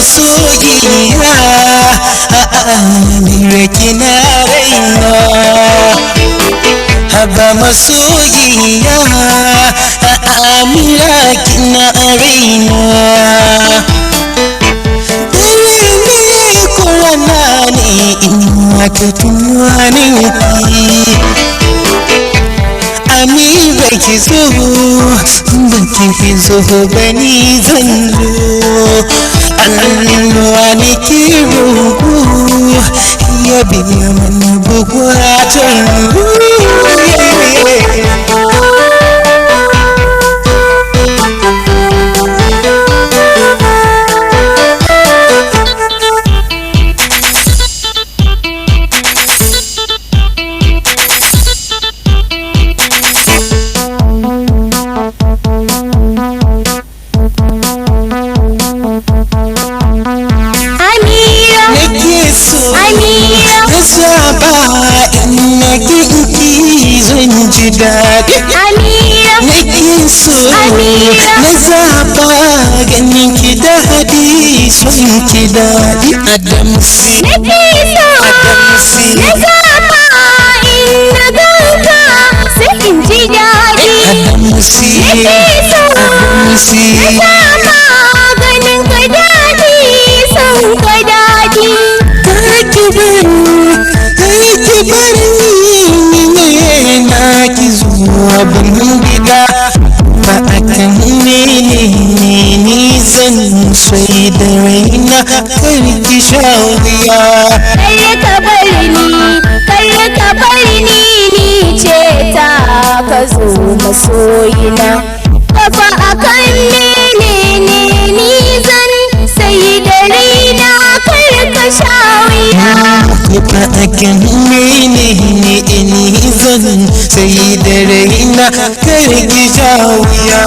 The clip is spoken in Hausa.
masoyiya Amira kina raina haba masoyiya Amira kina raina dare ne ko rana ne ina ta tunanin ki Amira ki zo baki zo bani zan zo Allah ne ki roƙo ya biya mana buƙatar Amira nake so na zaba ganin ki daɗi son ki daɗi Adamsi nake so na zaba in na ganka sai in ji daɗi Adamsi nake so na zaba ganin ka daɗi son ka daɗi kar ki bari ki zuwa ban gida ba a kan mene ni zan sai da raina kar ki sha wuya kar ka bari ni ce ta ka zo masoyina kafa a kan mene ni zan sai da raina kar ka sha wuya kafa a kan mene ni zan sai da raina kar ki sha wuya